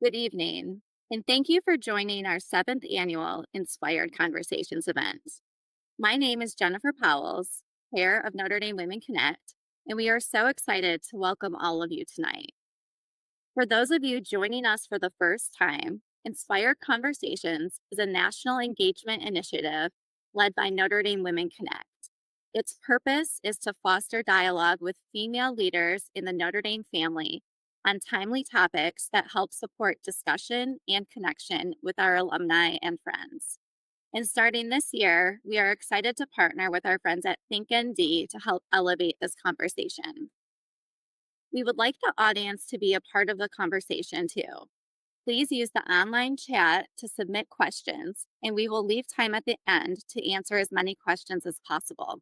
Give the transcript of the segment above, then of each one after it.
Good evening, and thank you for joining our seventh annual Inspired Conversations event. My name is Jennifer Powells, chair of Notre Dame Women Connect, and we are so excited to welcome all of you tonight. For those of you joining us for the first time, Inspired Conversations is a national engagement initiative led by Notre Dame Women Connect. Its purpose is to foster dialogue with female leaders in the Notre Dame family on timely topics that help support discussion and connection with our alumni and friends. And starting this year, we are excited to partner with our friends at ThinkND to help elevate this conversation. We would like the audience to be a part of the conversation too. Please use the online chat to submit questions, and we will leave time at the end to answer as many questions as possible.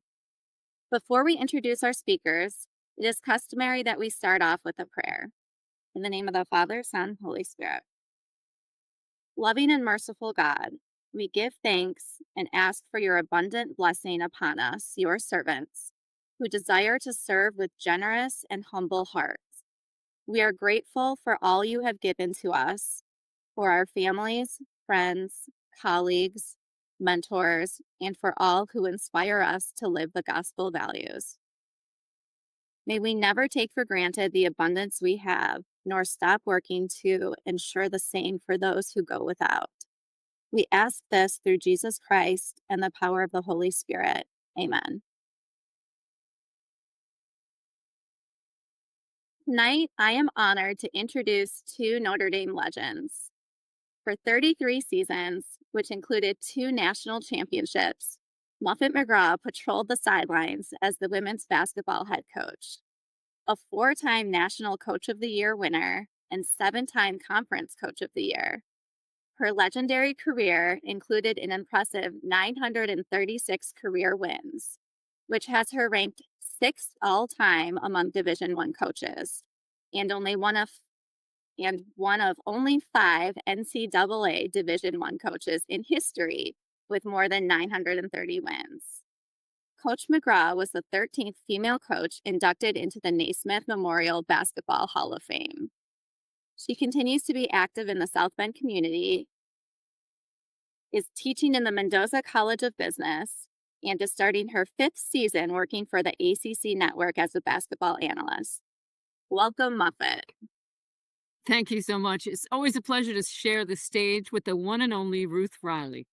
Before we introduce our speakers, it is customary that we start off with a prayer. In the name of the Father, Son, Holy Spirit. Loving and merciful God, we give thanks and ask for your abundant blessing upon us, your servants, who desire to serve with generous and humble hearts. We are grateful for all you have given to us, for our families, friends, colleagues, mentors, and for all who inspire us to live the gospel values. May we never take for granted the abundance we have, nor stop working to ensure the same for those who go without. We ask this through Jesus Christ and the power of the Holy Spirit. Amen. Tonight, I am honored to introduce two Notre Dame legends. For 33 seasons, which included two national championships, Muffet McGraw patrolled the sidelines as the women's basketball head coach. A four-time National Coach of the Year winner and seven-time Conference Coach of the Year. Her legendary career included an impressive 936 career wins, which has her ranked sixth all-time among Division I coaches, and one of only five NCAA Division I coaches in history with more than 930 wins. Coach McGraw was the 13th female coach inducted into the Naismith Memorial Basketball Hall of Fame. She continues to be active in the South Bend community, is teaching in the Mendoza College of Business, and is starting her fifth season working for the ACC network as a basketball analyst. Welcome, Muffet. Thank you so much. It's always a pleasure to share the stage with the one and only Ruth Riley.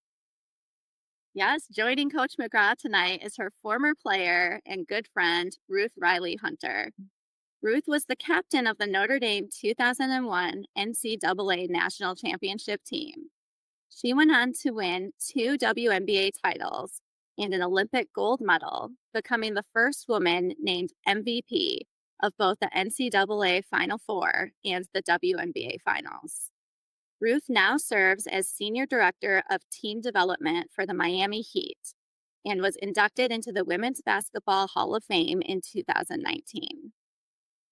Yes, joining Coach McGraw tonight is her former player and good friend, Ruth Riley Hunter. Ruth was the captain of the Notre Dame 2001 NCAA National Championship team. She went on to win two WNBA titles and an Olympic gold medal, becoming the first woman named MVP of both the NCAA Final Four and the WNBA Finals. Ruth now serves as Senior Director of Team Development for the Miami Heat and was inducted into the Women's Basketball Hall of Fame in 2019.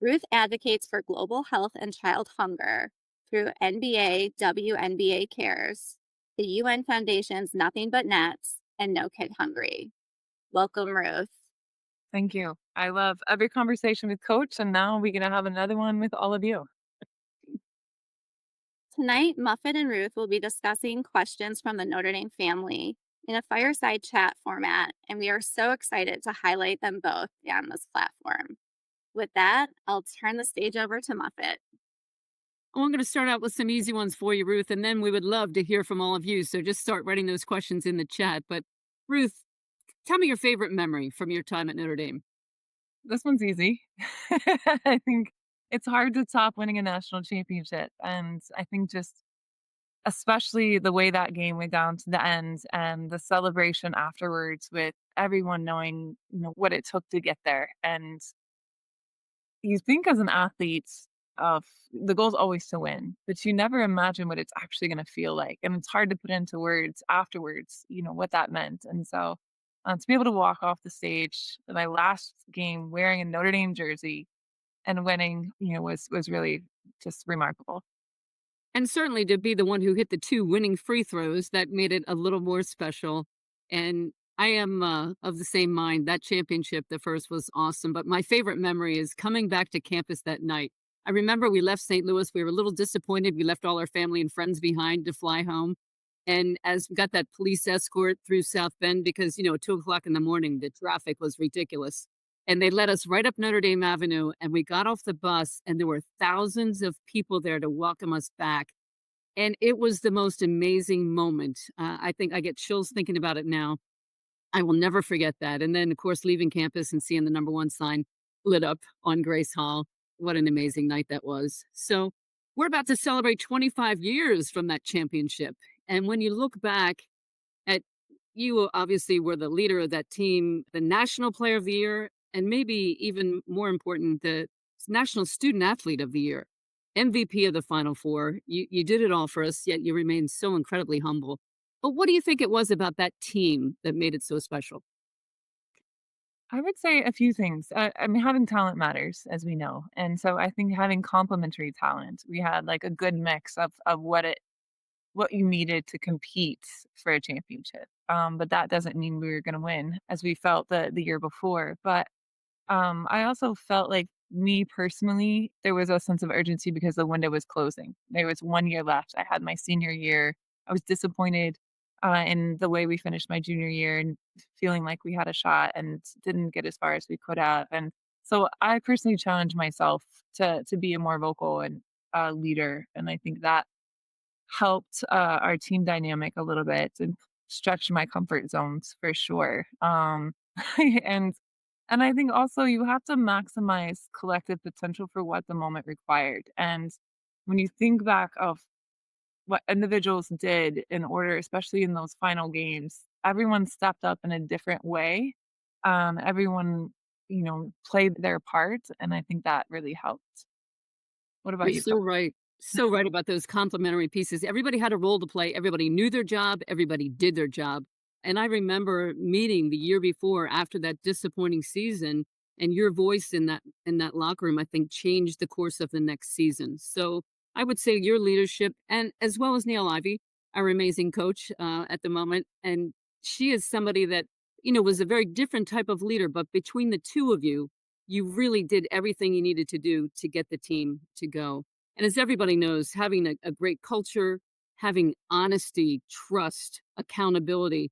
Ruth advocates for global health and child hunger through NBA WNBA Cares, the UN Foundation's Nothing But Nets, and No Kid Hungry. Welcome, Ruth. Thank you. I love every conversation with Coach, and now we're going to have another one with all of you. Tonight, Muffet and Ruth will be discussing questions from the Notre Dame family in a fireside chat format, and we are so excited to highlight them both on this platform. With that, I'll turn the stage over to Muffet. Oh, I'm going to start out with some easy ones for you, Ruth, and then we would love to hear from all of you. So just start writing those questions in the chat. But Ruth, tell me your favorite memory from your time at Notre Dame. This one's easy. I think it's hard to top winning a national championship. And I think just especially the way that game went down to the end and the celebration afterwards with everyone knowing, what it took to get there. And you think as an athlete of the goal is always to win, but you never imagine what it's actually going to feel like. And it's hard to put into words afterwards, what that meant. And so to be able to walk off the stage in my last game wearing a Notre Dame jersey and winning, was really just remarkable. And certainly to be the one who hit the two winning free throws, that made it a little more special. And I am of the same mind. That championship, the first, was awesome. But my favorite memory is coming back to campus that night. I remember we left St. Louis. We were a little disappointed. We left all our family and friends behind to fly home. And as we got that police escort through South Bend, because, at 2 o'clock in the morning, the traffic was ridiculous. And they led us right up Notre Dame Avenue. And we got off the bus, and there were thousands of people there to welcome us back. And it was the most amazing moment. I think I get chills thinking about it now. I will never forget that. And then, of course, leaving campus and seeing the number one sign lit up on Grace Hall. What an amazing night that was. So, we're about to celebrate 25 years from that championship. And when you look back at, you obviously were the leader of that team, the National Player of the Year, and maybe even more important, the National Student Athlete of the Year, MVP of the Final Four. You did it all for us, yet you remained so incredibly humble. But what do you think it was about that team that made it so special? I would say a few things. I mean, having talent matters, as we know, and so I think having complementary talent, we had like a good mix of what you needed to compete for a championship. But that doesn't mean we were going to win, as we felt the year before. But I also felt like, me personally, there was a sense of urgency because the window was closing. There was 1 year left. I had my senior year. I was disappointed in the way we finished my junior year and feeling like we had a shot and didn't get as far as we could have. And so I personally challenged myself to be a more vocal and leader, and I think that helped our team dynamic a little bit and stretch my comfort zones for sure. And and I think also you have to maximize collective potential for what the moment required. And when you think back of what individuals did in order, especially in those final games, everyone stepped up in a different way. Everyone, played their part, and I think that really helped. What You're about you? so right. So right about those complementary pieces. Everybody had a role to play. Everybody knew their job. Everybody did their job. And I remember meeting the year before after that disappointing season, and your voice in that locker room, I think, changed the course of the next season. So I would say your leadership, and as well as Neil Ivy, our amazing coach at the moment, and she is somebody that was a very different type of leader. But between the two of you, you really did everything you needed to do to get the team to go. And as everybody knows, having a great culture, having honesty, trust, accountability,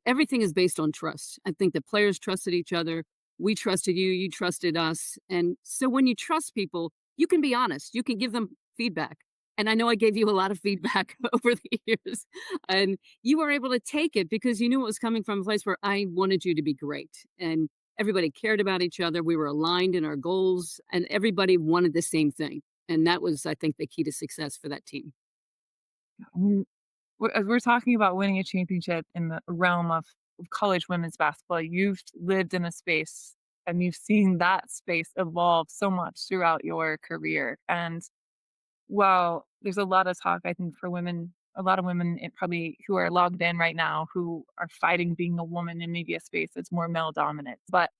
everything is based on trust. I think the players trusted each other. We trusted you, you trusted us. And so when you trust people, you can be honest, you can give them feedback. And I know I gave you a lot of feedback over the years, and you were able to take it because you knew it was coming from a place where I wanted you to be great. And everybody cared about each other. We were aligned in our goals, and everybody wanted the same thing. And that was, I think, the key to success for that team. Mm, as we're talking about winning a championship in the realm of college women's basketball, you've lived in a space and you've seen that space evolve so much throughout your career. And while there's a lot of talk, I think, for women, a lot of women probably who are logged in right now who are fighting being a woman in maybe a space that's more male dominant. But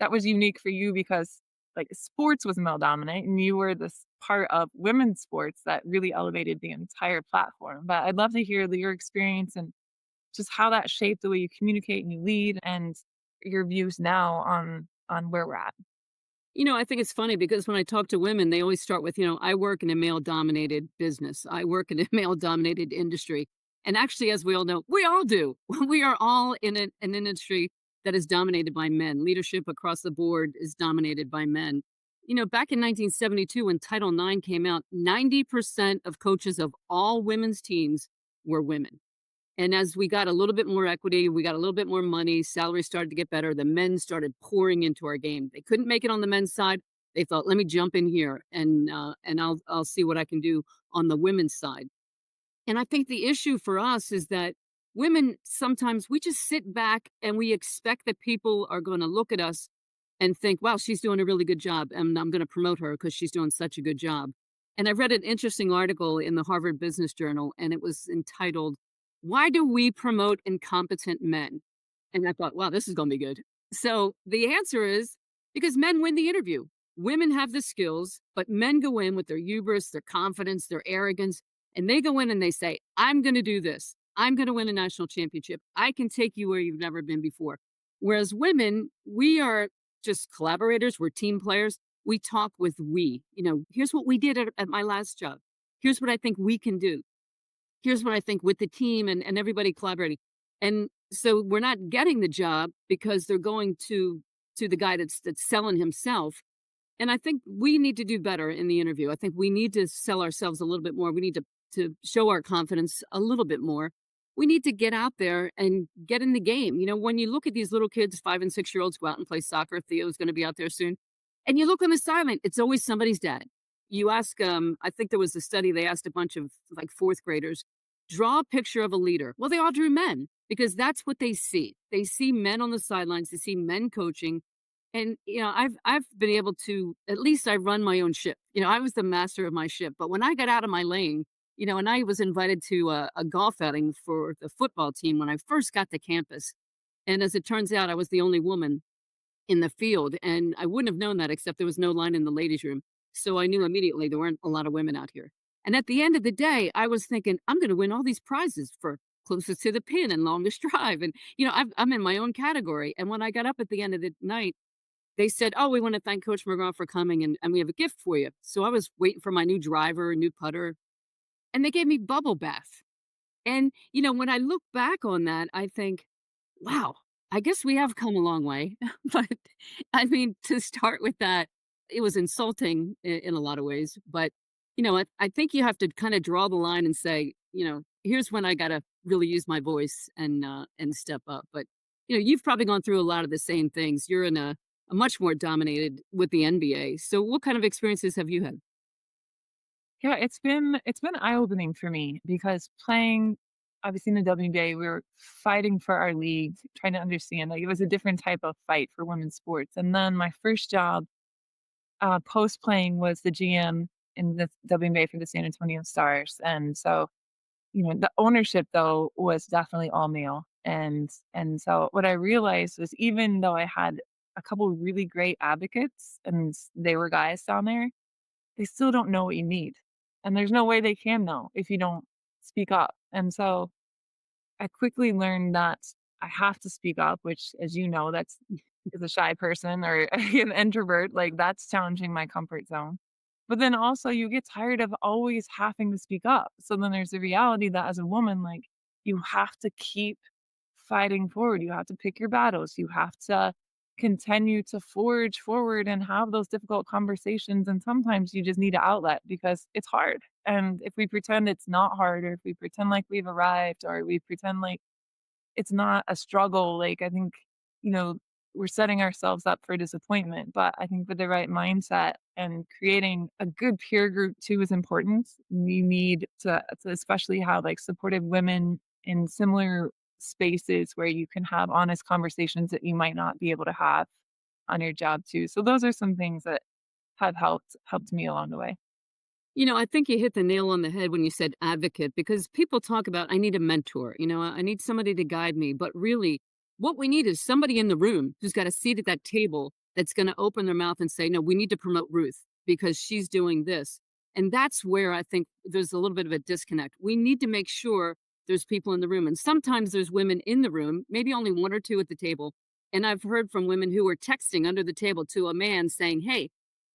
that was unique for you because, like, sports was male dominant and you were this part of women's sports that really elevated the entire platform. But I'd love to hear your experience and just how that shaped the way you communicate and you lead, and your views now on where we're at. I think it's funny because when I talk to women, they always start with, I work in a male dominated business. I work in a male dominated industry. And actually, as we all know, we all do. We are all in an industry that is dominated by men. Leadership across the board is dominated by men. Back in 1972, when Title IX came out, 90% of coaches of all women's teams were women. And as we got a little bit more equity, we got a little bit more money, salaries started to get better, the men started pouring into our game. They couldn't make it on the men's side. They thought, let me jump in here and I'll see what I can do on the women's side. And I think the issue for us is that women, sometimes we just sit back and we expect that people are going to look at us and think, wow, she's doing a really good job, and I'm going to promote her because she's doing such a good job. And I read an interesting article in the Harvard Business Journal, and it was entitled, "Why Do We Promote Incompetent Men?" And I thought, wow, this is going to be good. So the answer is because men win the interview. Women have the skills, but men go in with their hubris, their confidence, their arrogance, and they go in and they say, I'm going to do this. I'm going to win a national championship. I can take you where you've never been before. Whereas women, we are just collaborators. We're team players. We talk with we. Here's what we did at my last job. Here's what I think we can do. Here's what I think with the team and everybody collaborating. And so we're not getting the job because they're going to the guy that's selling himself. And I think we need to do better in the interview. I think we need to sell ourselves a little bit more. We need to show our confidence a little bit more. We need to get out there and get in the game. When you look at these little kids, 5 and 6 year olds, go out and play soccer. Theo's going to be out there soon. And you look on the sideline, it's always somebody's dad. You ask, I think there was a study, they asked a bunch of like fourth graders, draw a picture of a leader. Well, they all drew men because that's what they see. They see men on the sidelines, they see men coaching. And I've been able to, at least I run my own ship. I was the master of my ship. But when I got out of my lane, and I was invited to a golf outing for the football team when I first got to campus. And as it turns out, I was the only woman in the field. And I wouldn't have known that except there was no line in the ladies' room. So I knew immediately there weren't a lot of women out here. And at the end of the day, I was thinking, I'm going to win all these prizes for closest to the pin and longest drive. And, I'm in my own category. And when I got up at the end of the night, they said, "Oh, we want to thank Coach McGraw for coming and we have a gift for you." So I was waiting for my new driver, new putter, and they gave me bubble bath. And, when I look back on that, I think, wow, I guess we have come a long way. But I mean, to start with that, it was insulting in a lot of ways. But, I think you have to kind of draw the line and say, here's when I got to really use my voice and step up. But, you've probably gone through a lot of the same things. You're in a much more dominated with the NBA. So what kind of experiences have you had? Yeah, it's been eye-opening for me because playing obviously in the WNBA, we were fighting for our league, trying to understand, like, it was a different type of fight for women's sports. And then my first job, post playing, was the GM in the WNBA for the San Antonio Stars. And so, the ownership though was definitely all male. And so what I realized was, even though I had a couple of really great advocates and they were guys down there, they still don't know what you need. And there's no way they can know if you don't speak up. And so I quickly learned that I have to speak up, which, as you know, that's as a shy person or an introvert, like, that's challenging my comfort zone. But then also you get tired of always having to speak up. So then there's the reality that as a woman, like, you have to keep fighting forward. You have to pick your battles. You have to continue to forge forward and have those difficult conversations. And sometimes you just need an outlet because it's hard. And if we pretend it's not hard, or if we pretend like we've arrived, or we pretend like it's not a struggle, like, I think, you know, we're setting ourselves up for disappointment. But I think with the right mindset and creating a good peer group too is important. You need to especially have like supportive women in similar spaces where you can have honest conversations that you might not be able to have on your job too. So those are some things that have helped me along the way. I think you hit the nail on the head when you said advocate, because people talk about, I need a mentor, I need somebody to guide me. But really, what we need is somebody in the room who's got a seat at that table that's going to open their mouth and say, no, we need to promote Ruth because she's doing this. And that's where I think there's a little bit of a disconnect. We need to make sure there's people in the room. And sometimes there's women in the room, maybe only one or two at the table. And I've heard from women who are texting under the table to a man saying, hey,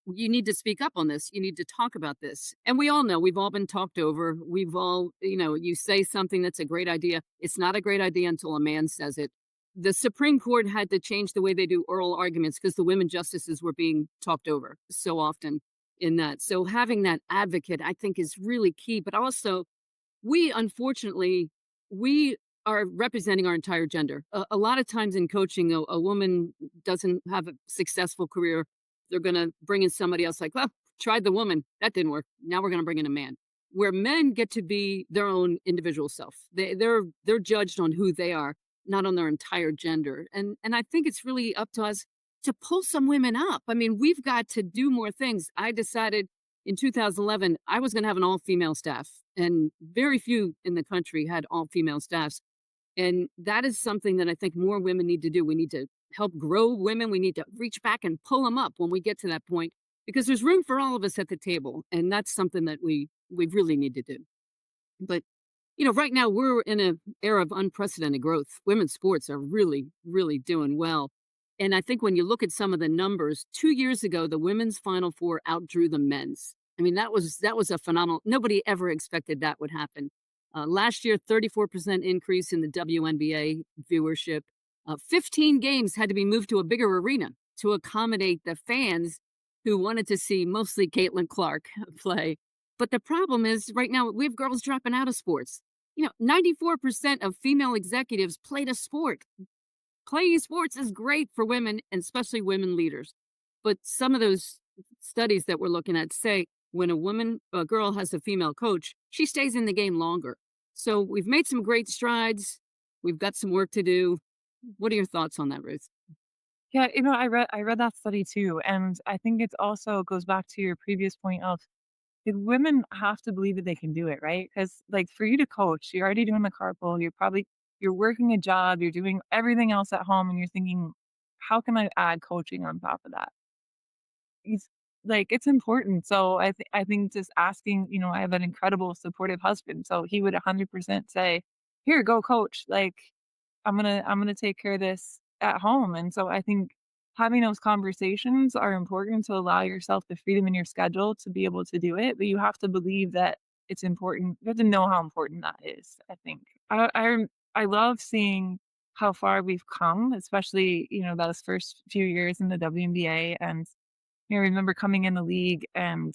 you need to speak up on this. You need to talk about this. And we all know we've all been talked over. We've all, you say something that's a great idea. It's not a great idea until a man says it. The Supreme Court had to change the way they do oral arguments because the women justices were being talked over so often in that. So having that advocate, I think, is really key. But also, unfortunately, we are representing our entire gender. A lot of times in coaching, a woman doesn't have a successful career. They're going to bring in somebody else like, well, tried the woman. That didn't work. Now we're going to bring in a man. Where men get to be their own individual self. They're judged on who they are, not on their entire gender. And I think it's really up to us to pull some women up. I mean, we've got to do more things. I decided in 2011 I was going to have an all-female staff, and very few in the country had all-female staffs. And that is something that I think more women need to do. We need to help grow women. We need to reach back and pull them up when we get to that point, because there's room for all of us at the table. And that's something that we really need to do. But, right now we're in an era of unprecedented growth. Women's sports are really, really doing well. And I think when you look at some of the numbers, 2 years ago, the women's Final Four outdrew the men's. I mean, that was a phenomenal nobody ever expected that would happen. Last year, 34% increase in the WNBA viewership. 15 games had to be moved to a bigger arena to accommodate the fans who wanted to see mostly Caitlin Clark play. But the problem is right now we have girls dropping out of sports. 94% of female executives played a sport. Playing sports is great for women, and especially women leaders. But some of those studies that we're looking at say when a girl has a female coach, she stays in the game longer. So we've made some great strides. We've got some work to do. What are your thoughts on that, Ruth? Yeah, I read that study too, and I think it also goes back to your previous point of the women have to believe that they can do it, right? Because like for you to coach, you're already doing the carpool, you're working a job, you're doing everything else at home, and you're thinking, how can I add coaching on top of that? It's it's important. So I think just asking, I have an incredible supportive husband, so he would 100% say, "Here, go coach." Like I'm gonna take care of this at home. And so I think having those conversations are important to allow yourself the freedom in your schedule to be able to do it. But you have to believe that it's important. You have to know how important that is, I think. I love seeing how far we've come, especially, those first few years in the WNBA. And I remember coming in the league and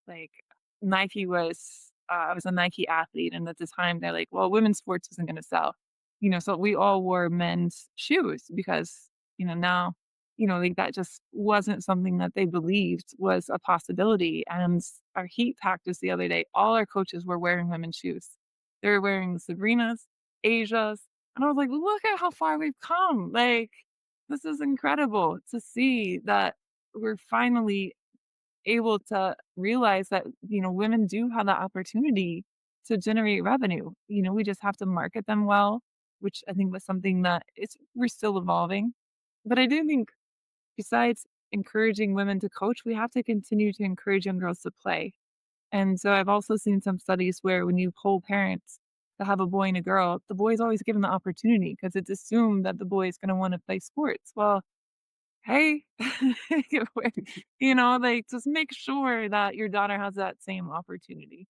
like, Nike was I was a Nike athlete, and at the time, they're like, "Well, women's sports isn't gonna sell." So we all wore men's shoes because, now, like, that just wasn't something that they believed was a possibility. And our Heat practice the other day, all our coaches were wearing women's shoes. They were wearing the Sabrinas, Asias, and I was like, "Look at how far we've come." Like, this is incredible to see that we're finally able to realize that, women do have that opportunity to generate revenue. We just have to market them well, which I think was something that we're still evolving. But I do think besides encouraging women to coach, we have to continue to encourage young girls to play. And so I've also seen some studies where when you poll parents to have a boy and a girl, the boy's always given the opportunity because it's assumed that the boy is going to want to play sports. Well, hey, just make sure that your daughter has that same opportunity.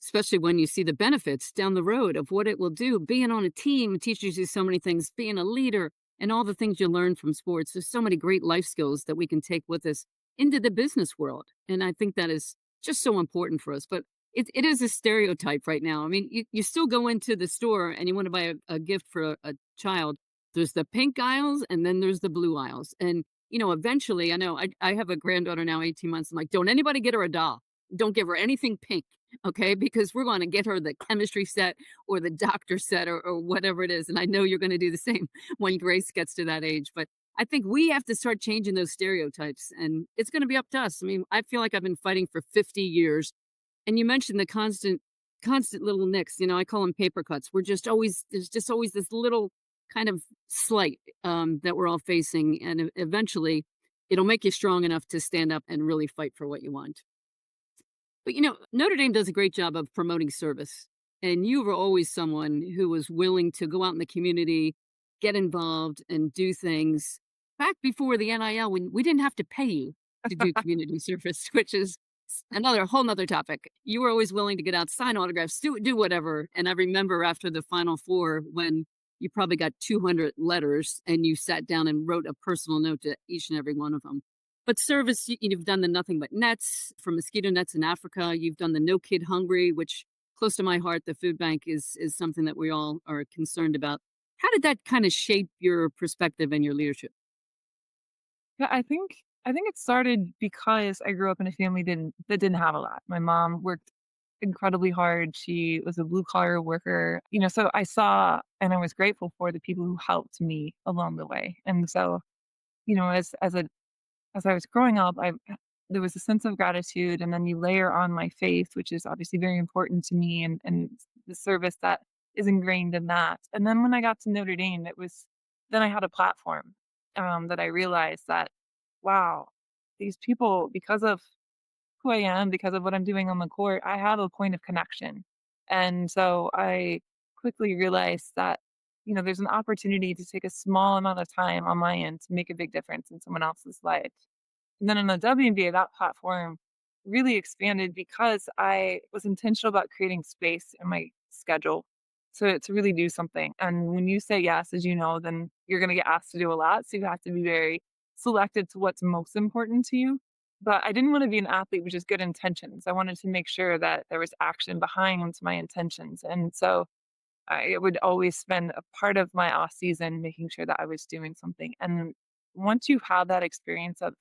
Especially when you see the benefits down the road of what it will do. Being on a team teaches you so many things, being a leader and all the things you learn from sports. There's so many great life skills that we can take with us into the business world. And I think that is just so important for us. But it is a stereotype right now. I mean, you still go into the store and you want to buy a gift for a child. There's the pink aisles and then there's the blue aisles. And, eventually, I know I have a granddaughter now, 18 months. I'm like, don't anybody get her a doll. Don't give her anything pink. Okay, because we're going to get her the chemistry set or the doctor set or whatever it is. And I know you're going to do the same when Grace gets to that age. But I think we have to start changing those stereotypes and it's going to be up to us. I mean, I feel like I've been fighting for 50 years. And you mentioned the constant little nicks, I call them paper cuts. There's just always this little kind of slight that we're all facing. And eventually it'll make you strong enough to stand up and really fight for what you want. But Notre Dame does a great job of promoting service. And you were always someone who was willing to go out in the community, get involved, and do things. Back before the NIL, when we didn't have to pay you to do community service, which is another whole nother topic. You were always willing to get out, sign autographs, do whatever. And I remember after the Final Four when you probably got 200 letters and you sat down and wrote a personal note to each and every one of them. But service, you've done the Nothing But Nets for mosquito nets in Africa. You've done the No Kid Hungry, which close to my heart, the food bank is something that we all are concerned about. How did that kind of shape your perspective and your leadership? Yeah, I think it started because I grew up in a family that didn't have a lot. My mom worked incredibly hard. She was a blue collar worker, so I saw and I was grateful for the people who helped me along the way. And so, as I was growing up, there was a sense of gratitude, and then you layer on my faith, which is obviously very important to me, and the service that is ingrained in that. And then when I got to Notre Dame, then I had a platform that I realized that, wow, these people, because of who I am, because of what I'm doing on the court, I have a point of connection. And so I quickly realized that, there's an opportunity to take a small amount of time on my end to make a big difference in someone else's life. And then on the WNBA, that platform really expanded because I was intentional about creating space in my schedule to really do something. And when you say yes, as you know, then you're going to get asked to do a lot. So you have to be very selective to what's most important to you. But I didn't want to be an athlete with just good intentions. I wanted to make sure that there was action behind my intentions. And so I would always spend a part of my off season making sure that I was doing something. And once you have that experience of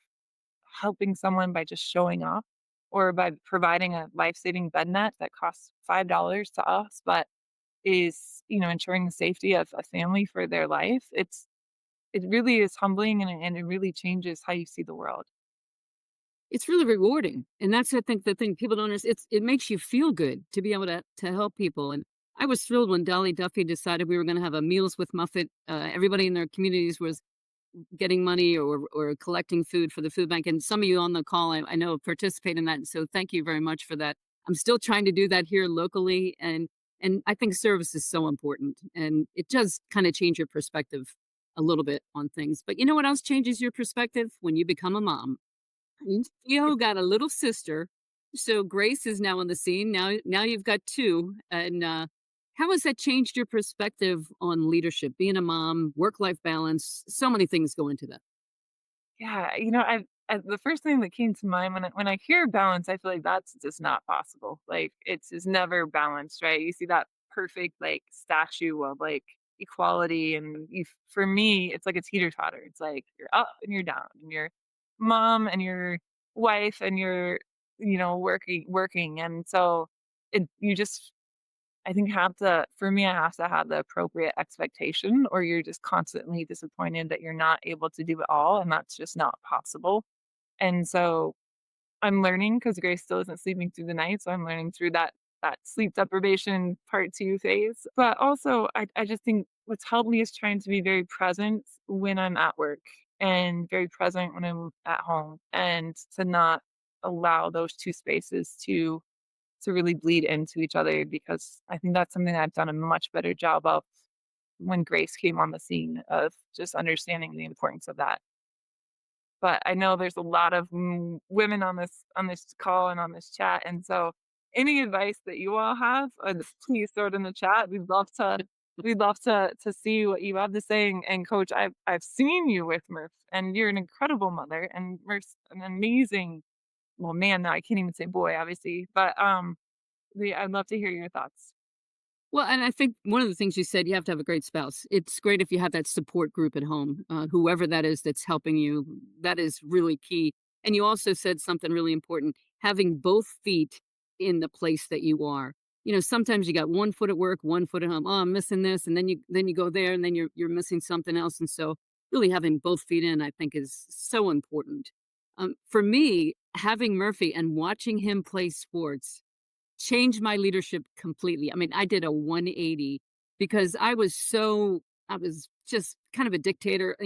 helping someone by just showing up or by providing a life-saving bed net that costs $5 to us, but is, ensuring the safety of a family for their life, it really is humbling and it really changes how you see the world. It's really rewarding, and that's, I think, the thing people don't understand. It makes you feel good to be able to help people, and I was thrilled when Dolly Duffy decided we were gonna have a Meals with Muffet. Everybody in their communities was getting money or collecting food for the food bank, and some of you on the call, I know, participate in that, and so thank you very much for that. I'm still trying to do that here locally, and I think service is so important, and it does kinda change your perspective a little bit on things, but you know what else changes your perspective? When you become a mom. Theo got a little sister, so Grace is now on the scene. Now you've got 2, and, how has that changed your perspective on leadership, being a mom, work-life balance? So many things go into that. Yeah, the first thing that came to mind when I hear balance, I feel like that's just not possible. Like it's just never balanced, right? You see that perfect like statue of like equality, and for me, it's like a teeter totter. It's like you're up and you're down, and you're mom and your wife and you're working, and so you just I think have to for me, I have to have the appropriate expectation or you're just constantly disappointed that you're not able to do it all, and that's just not possible. And so I'm learning because Grace still isn't sleeping through the night, so I'm learning through that sleep deprivation part 2 phase. But also, I just think what's helped me is trying to be very present when I'm at work and very present when I'm at home, and to not allow those 2 spaces to really bleed into each other, because I think that's something I've done a much better job of when Grace came on the scene, of just understanding the importance of that. But I know there's a lot of women on this call and on this chat, and so any advice that you all have, please throw it in the chat. We'd love to see what you have to say. And Coach, I've seen you with Murph, and you're an incredible mother, and Murph's an amazing, well, man. Now I can't even say boy, obviously, but I'd love to hear your thoughts. Well, and I think one of the things you said, you have to have a great spouse. It's great if you have that support group at home, whoever that is that's helping you. That is really key. And you also said something really important, having both feet in the place that you are. Sometimes you got one foot at work, one foot at home. Oh, I'm missing this, and then you go there, and then you're missing something else. And so, really having both feet in, I think, is so important. For me, having Murphy and watching him play sports changed my leadership completely. I mean, I did a 180 because I was just kind of a dictator.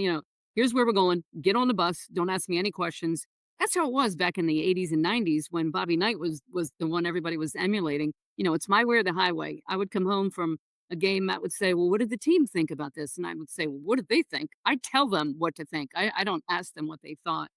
Here's where we're going. Get on the bus. Don't ask me any questions. That's how it was back in the 80s and 90s when Bobby Knight was the one everybody was emulating. It's my way or the highway. I would come home from a game. Matt would say, "Well, what did the team think about this?" And I would say, "Well, what did they think?" I tell them what to think. I don't ask them what they thought.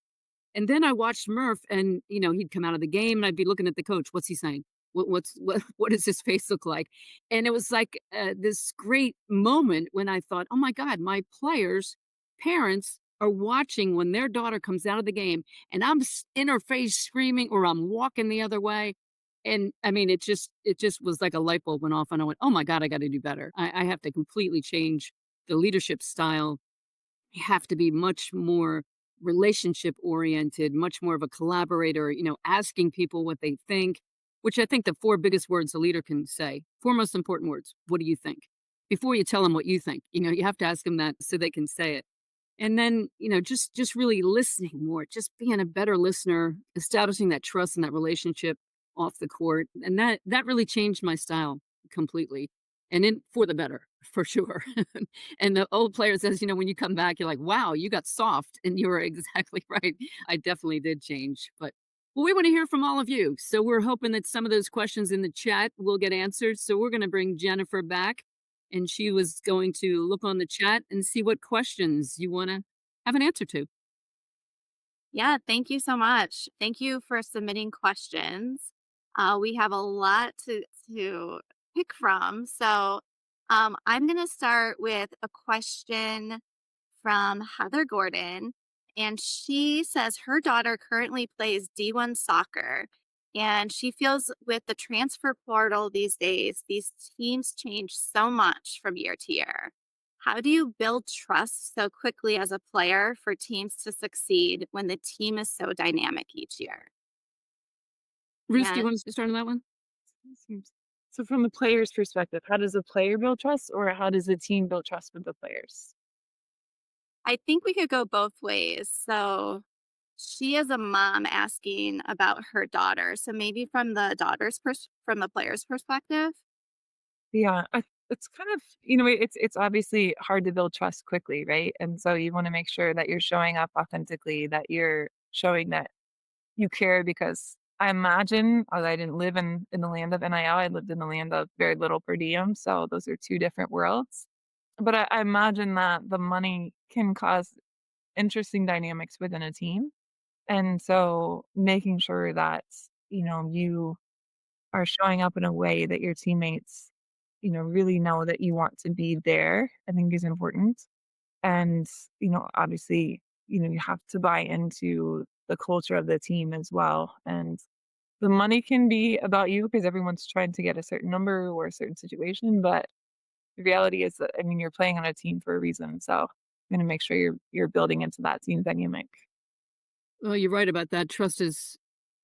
And then I watched Murph, and he'd come out of the game, and I'd be looking at the coach. What's he saying? What does his face look like? And it was like this great moment when I thought, oh my God, my players' parents are watching when their daughter comes out of the game, and I'm in her face screaming, or I'm walking the other way. And I mean, it just was like a light bulb went off, and I went, oh my God, I got to do better. I have to completely change the leadership style. You have to be much more relationship oriented, much more of a collaborator, asking people what they think, which I think the 4 biggest words a leader can say, 4 most important words. What do you think? Before you tell them what you think, you have to ask them that so they can say it. And then, just really listening more, just being a better listener, establishing that trust and that relationship off the court. And that really changed my style completely. And in for the better, for sure. And the old player says, when you come back, you're like, wow, you got soft. And you were exactly right. I definitely did change. But well, we want to hear from all of you. So we're hoping that some of those questions in the chat will get answered. So we're going to bring Jennifer back. and she was going to look on the chat and see what questions you want to have an answer to. Yeah, thank you so much. Thank you for submitting questions. We have a lot to pick from. So I'm going to start with a question from Heather Gordon. And she says her daughter currently plays D1 soccer. And she feels with the transfer portal these days, these teams change so much from year to year. How do you build trust so quickly as a player for teams to succeed when the team is so dynamic each year? Ruth, do you And want to start on that one? Seems- So, from the player's perspective, how does a player build trust, or how does a team build trust with the players? I think we could go both ways. So she is a mom asking about her daughter. So maybe from the from the player's perspective. Yeah, it's kind of it's obviously hard to build trust quickly, right? And so you want to make sure that you're showing up authentically, that you're showing that you care. Because I imagine, although I didn't live in the land of NIL, I lived in the land of very little per diem, so those are two different worlds. But I imagine that the money can cause interesting dynamics within a team, and so making sure that you are showing up in a way that your teammates really know that you want to be there, I think is important. And, obviously, you have to buy into the culture of the team as well. And the money can be about you because everyone's trying to get a certain number or a certain situation. But the reality is that, I mean, you're playing on a team for a reason. So I'm going to make sure you're building into that team dynamic. Well, you're right about that. Trust is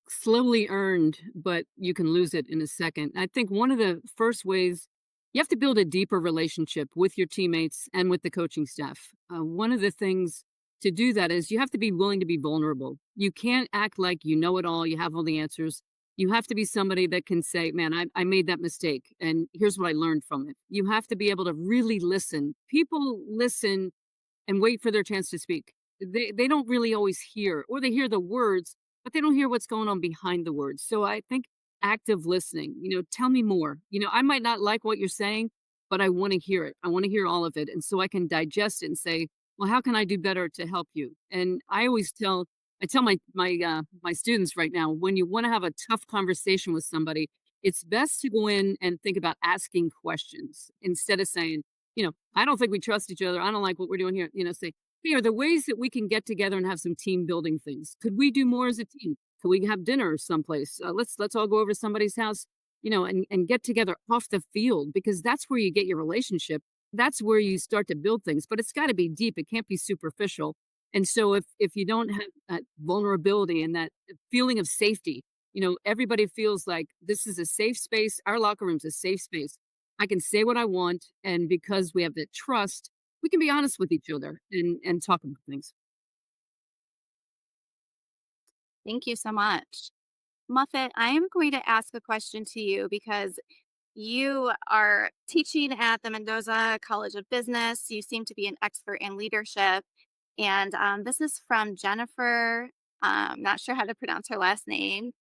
slowly earned, but you can lose it in a second. I think one of the first ways you have to build a deeper relationship with your teammates and with the coaching staff. One of the things to do that is you have to be willing to be vulnerable. You can't act like you know it all, you have all the answers. You have to be somebody that can say, man, I made that mistake, and here's what I learned from it. You have to be able to really listen. People listen and wait for their chance to speak. They don't really always hear, or they hear the words, but they don't hear what's going on behind the words. So I think active listening, tell me more. I might not like what you're saying, but I want to hear it. I want to hear all of it. And so I can digest it and say, well, how can I do better to help you? And I tell my students right now, when you want to have a tough conversation with somebody, it's best to go in and think about asking questions instead of saying, I don't think we trust each other. I don't like what we're doing here. Say, hey, are there ways that we can get together and have some team building things? Could we do more as a team? Could we have dinner someplace? Let's all go over to somebody's house, and get together off the field, because that's where you get your relationship. That's where you start to build things, but it's got to be deep. It can't be superficial. And so if you don't have that vulnerability and that feeling of safety, everybody feels like this is a safe space. Our locker room's a safe space. I can say what I want, and because we have that trust, we can be honest with each other and talk about things. Thank you so much. Muffet, I am going to ask a question to you because you are teaching at the Mendoza College of Business. You seem to be an expert in leadership. And this is from Jennifer. Not sure how to pronounce her last name,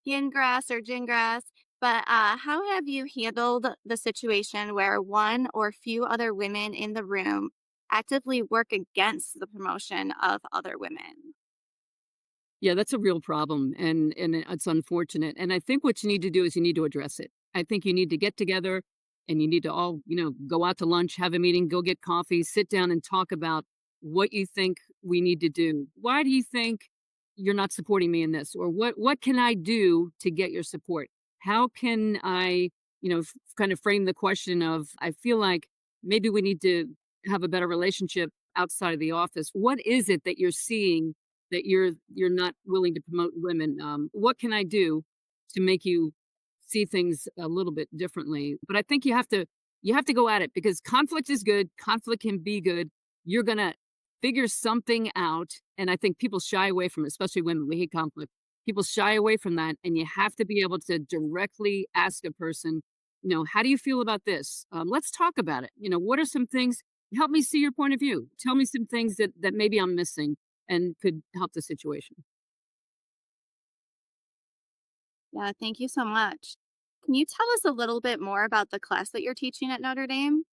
Gingras or Gingras. But how have you handled the situation where one or few other women in the room actively work against the promotion of other women? Yeah, that's a real problem, and it's unfortunate. And I think what you need to do is you need to address it. I think you need to get together, and you need to all, go out to lunch, have a meeting, go get coffee, sit down and talk about what you think we need to do. Why do you think you're not supporting me in this? Or what can I do to get your support? How can I, kind of frame the question of, I feel like maybe we need to have a better relationship outside of the office. What is it that you're seeing that you're not willing to promote women? What can I do to make you see things a little bit differently? But I think you have to go at it, because conflict is good. Conflict can be good. You're gonna figure something out, and I think people shy away from it, especially women. We hate conflict. People shy away from that, and you have to be able to directly ask a person, how do you feel about this? Let's talk about it. What are some things? Help me see your point of view. Tell me some things that maybe I'm missing and could help the situation. Yeah, thank you so much. Can you tell us a little bit more about the class that you're teaching at Notre Dame?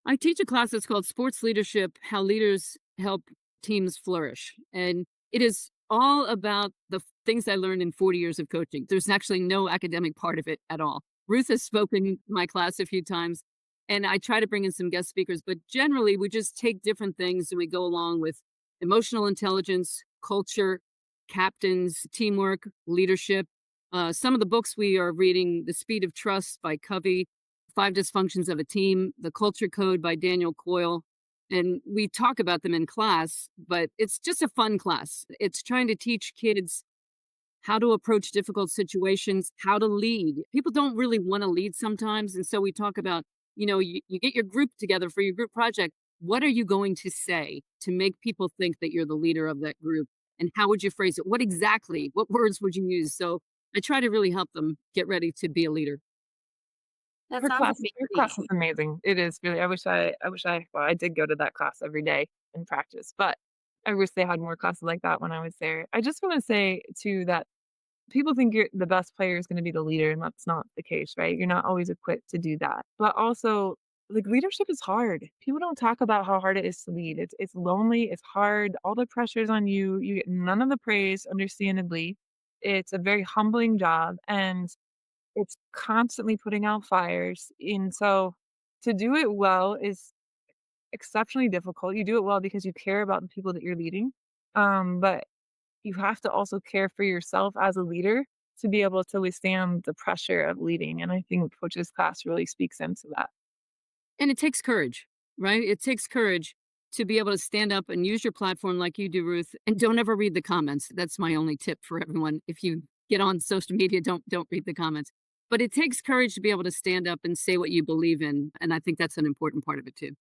I teach a class that's called Sports Leadership: How Leaders Help Teams Flourish. And it is all about the things I learned in 40 years of coaching. There's actually no academic part of it at all. Ruth has spoken in my class a few times, and I try to bring in some guest speakers, but generally we just take different things and we go along with emotional intelligence, culture, captains, teamwork, leadership. Some of the books we are reading: The Speed of Trust by Covey, Five Dysfunctions of a Team, The Culture Code by Daniel Coyle. And we talk about them in class, but it's just a fun class. It's trying to teach kids how to approach difficult situations, how to lead. People don't really want to lead sometimes. And so we talk about, you get your group together for your group project. What are you going to say to make people think that you're the leader of that group? And how would you phrase it? What words would you use? So I try to really help them get ready to be a leader. That sounds Her class is amazing. amazing. It is really well, I did go to that class every day and practice, but I wish they had more classes like that when I was there. I just wanna say too that people think you're the best player is gonna be the leader, and that's not the case, right? You're not always equipped to do that. But also, like, leadership is hard. People don't talk about how hard it is to lead. It's lonely, it's hard, all the pressure's on you, you get none of the praise, understandably. It's a very humbling job, and it's constantly putting out fires, and so to do it well is exceptionally difficult. You do it well because you care about the people that you're leading, but you have to also care for yourself as a leader to be able to withstand the pressure of leading, and I think coach's class really speaks into that. And it takes courage, right? It takes courage to be able to stand up and use your platform like you do, Ruth, and don't ever read the comments. That's my only tip for everyone. If you get on social media, don't read the comments. But it takes courage to be able to stand up and say what you believe in, and I think that's an important part of it too.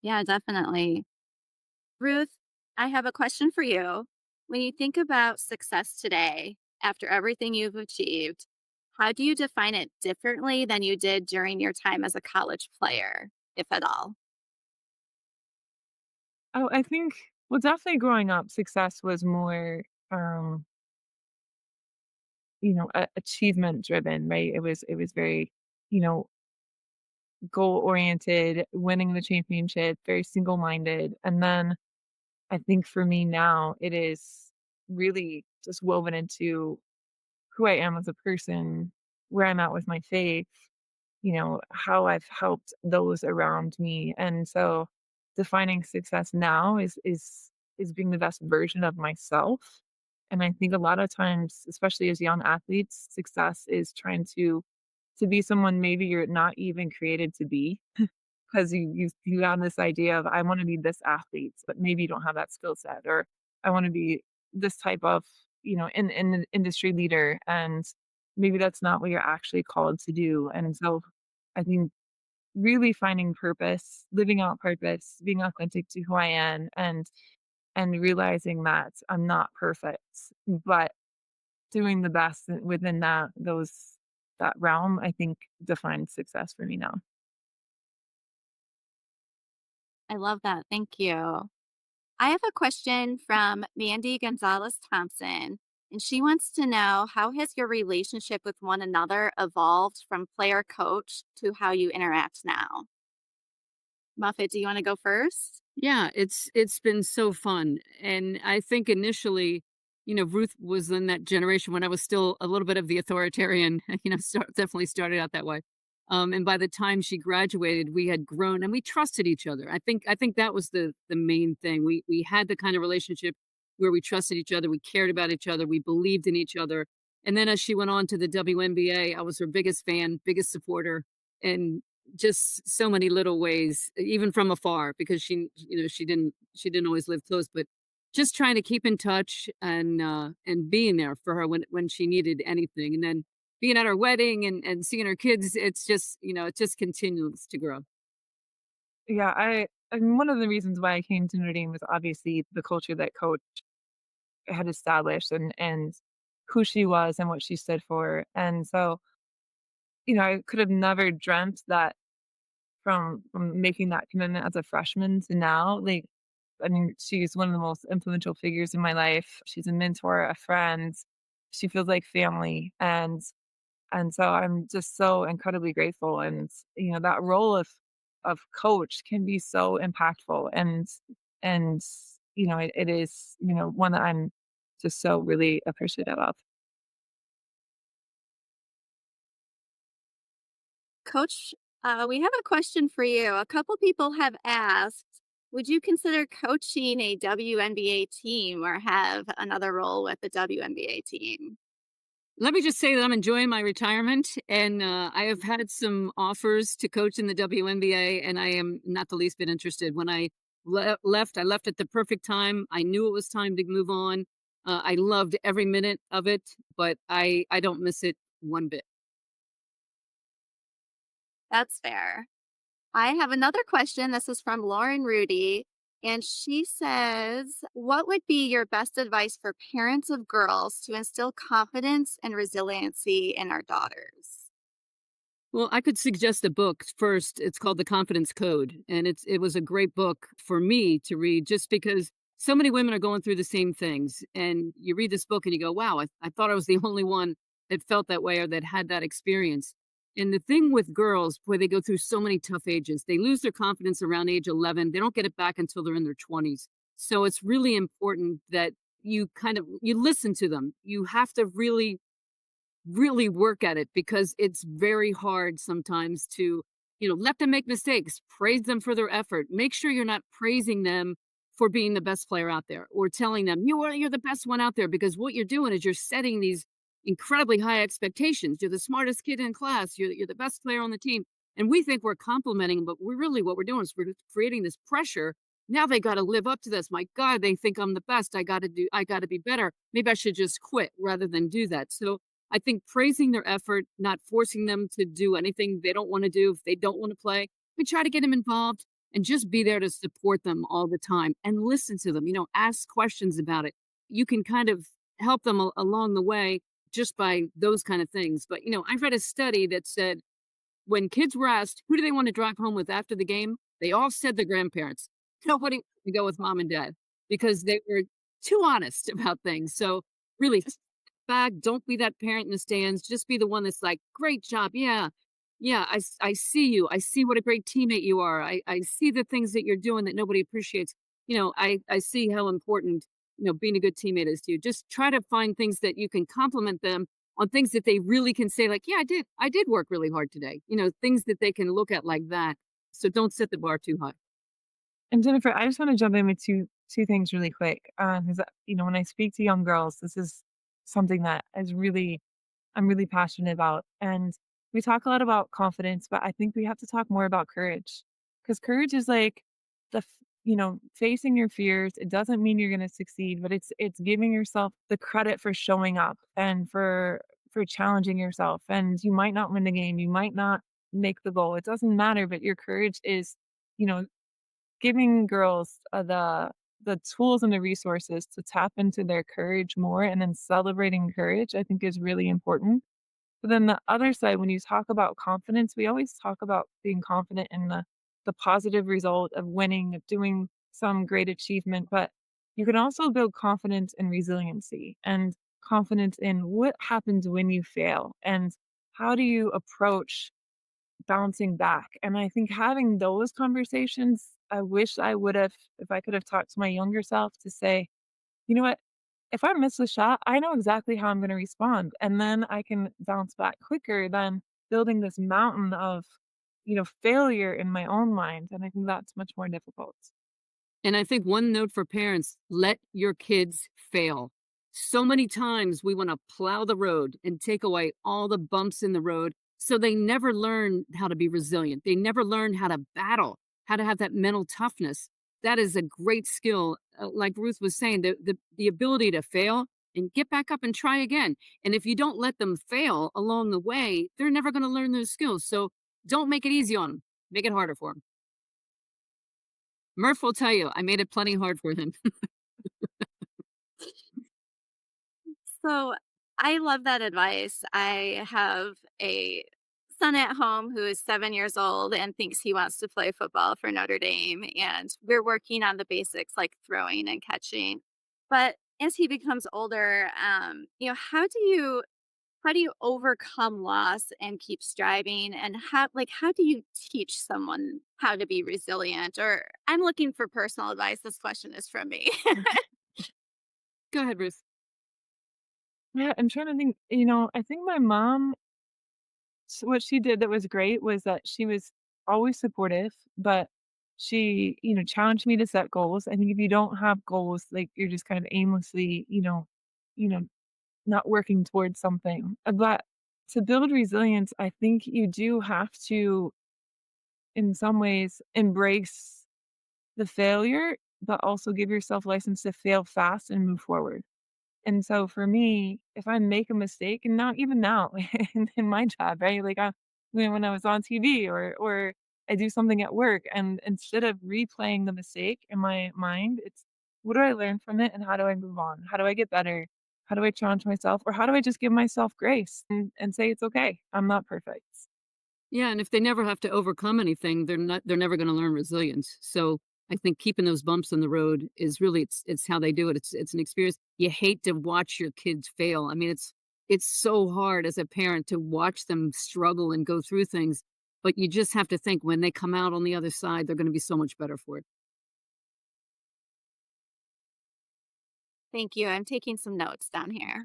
Yeah, definitely. Ruth, I have a question for you. When you think about success today, after everything you've achieved, how do you define it differently than you did during your time as a college player, if at all? Oh, I think well, definitely growing up, success was more, um, achievement driven, right? It was very, you know, goal oriented, winning the championship, very single minded. And then I think for me now, it is really just woven into who I am as a person, where I'm at with my faith, how I've helped those around me. And so defining success now is being the best version of myself. And I think a lot of times, especially as young athletes, success is trying to be someone maybe you're not even created to be. 'Cause you have this idea of, "I wanna be this athlete," but maybe you don't have that skill set, or, "I wanna be this type of, in an industry leader," and maybe that's not what you're actually called to do, and so I think really finding purpose, living out purpose, being authentic to who I am, and realizing that I'm not perfect, but doing the best within that realm, I think defines success for me now. I love that. Thank you. I have a question from Mandy Gonzalez Thompson, and she wants to know, how has your relationship with one another evolved from player coach to how you interact now? Muffet, do you want to go first? Yeah, it's been so fun. And I think initially, Ruth was in that generation when I was still a little bit of the authoritarian, definitely started out that way. And by the time she graduated, we had grown and we trusted each other. I think that was the main thing. We had the kind of relationship where we trusted each other, we cared about each other, we believed in each other. And then as she went on to the WNBA, I was her biggest fan, biggest supporter. And just so many little ways, even from afar, because she didn't always live close, but just trying to keep in touch and being there for her when she needed anything. And then being at her wedding and seeing her kids, it's just, it just continues to grow. Yeah, and one of the reasons why I came to Notre Dame was obviously the culture that coach had established and who she was and what she stood for. And so, I could have never dreamt that from making that commitment as a freshman to now, like, I mean, she's one of the most influential figures in my life. She's a mentor, a friend. She feels like family. And And so I'm just so incredibly grateful. And, that role of coach can be so impactful. And, it is, one that I'm just so really appreciative of. Coach, we have a question for you. A couple people have asked, would you consider coaching a WNBA team or have another role with the WNBA team? Let me just say that I'm enjoying my retirement, and I have had some offers to coach in the WNBA, and I am not the least bit interested. When I left at the perfect time. I knew it was time to move on. I loved every minute of it, but I don't miss it one bit. That's fair. I have another question. This is from Lauren Rudy. And she says, what would be your best advice for parents of girls to instill confidence and resiliency in our daughters? Well, I could suggest a book first. It's called The Confidence Code, and it was a great book for me to read just because so many women are going through the same things. And you read this book and you go, "Wow, I thought I was the only one that felt that way or that had that experience." And the thing with girls, boy, they go through so many tough ages. They lose their confidence around age 11. They don't get it back until they're in their 20s. So it's really important that you listen to them. You have to really work at it because it's very hard sometimes to, let them make mistakes, praise them for their effort. Make sure you're not praising them for being the best player out there or telling them you're the best one out there because what you're doing is you're setting these incredibly high expectations. You're the smartest kid in class, you're the best player on the team. And we think we're complimenting, but we're really what we're doing is we're creating this pressure. Now they got to live up to this. My God, they think I'm the best. I got to be better. Maybe I should just quit rather than do that. So I think praising their effort, not forcing them to do anything they don't want to do. If they don't want to play, we try to get them involved and just be there to support them all the time and listen to them, ask questions about it. You can kind of help them along the way just by those kind of things. But, I read a study that said when kids were asked, who do they want to drive home with after the game? They all said their grandparents. Nobody wanted to go with mom and dad because they were too honest about things. So really back. Don't be that parent in the stands. Just be the one that's like, great job. Yeah. Yeah. I see you. I see what a great teammate you are. I see the things that you're doing that nobody appreciates. I see how important, being a good teammate is to you. Just try to find things that you can compliment them on things that they really can say, like, yeah, I did work really hard today. Things that they can look at like that. So don't set the bar too high. And Jennifer, I just want to jump in with two things really quick. Because when I speak to young girls, this is something that I'm really passionate about. And we talk a lot about confidence, but I think we have to talk more about courage. Because courage is like facing your fears. It doesn't mean you're going to succeed, but it's giving yourself the credit for showing up and for challenging yourself. And you might not win the game, you might not make the goal. It doesn't matter, but your courage is, you know, giving girls the tools and the resources to tap into their courage more, and then celebrating courage, I think, is really important. But then the other side, when you talk about confidence, we always talk about being confident in the positive result of winning, of doing some great achievement, but you can also build confidence and resiliency and confidence in what happens when you fail and how do you approach bouncing back. And I think having those conversations, I wish I would have, if I could have talked to my younger self to say, you know what, if I miss a shot, I know exactly how I'm going to respond. And then I can bounce back quicker than building this mountain of, failure in my own mind. And I think that's much more difficult. And I think one note for parents, let your kids fail. So many times we want to plow the road and take away all the bumps in the road. So they never learn how to be resilient. They never learn how to battle, how to have that mental toughness. That is a great skill. Like Ruth was saying, the ability to fail and get back up and try again. And if you don't let them fail along the way, they're never going to learn those skills. So don't make it easy on them. Make it harder for them. Murph will tell you, I made it plenty hard for him. So I love that advice. I have a son at home who is 7 years old and thinks he wants to play football for Notre Dame. And we're working on the basics like throwing and catching. But as he becomes older, how do you how do you overcome loss and keep striving? And how do you teach someone how to be resilient? Or I'm looking for personal advice. This question is from me. Go ahead, Ruth. Yeah, I'm trying to think, I think my mom, what she did that was great was that she was always supportive, but she, challenged me to set goals. I think if you don't have goals, like you're just kind of aimlessly, you know, not working towards something. But to build resilience, I think you do have to, in some ways, embrace the failure, but also give yourself license to fail fast and move forward. And so for me, if I make a mistake, and not even now in my job, right? Like when I was on TV or I do something at work, and instead of replaying the mistake in my mind, it's what do I learn from it and how do I move on? How do I get better? How do I challenge myself? Or how do I just give myself grace and say it's okay? I'm not perfect. Yeah, and if they never have to overcome anything, they're never gonna learn resilience. So, I think keeping those bumps in the road is really it's how they do it. It's an experience. You hate to watch your kids fail. I mean, it's so hard as a parent to watch them struggle and go through things, but you just have to think when they come out on the other side, they're gonna be so much better for it. Thank you. I'm taking some notes down here.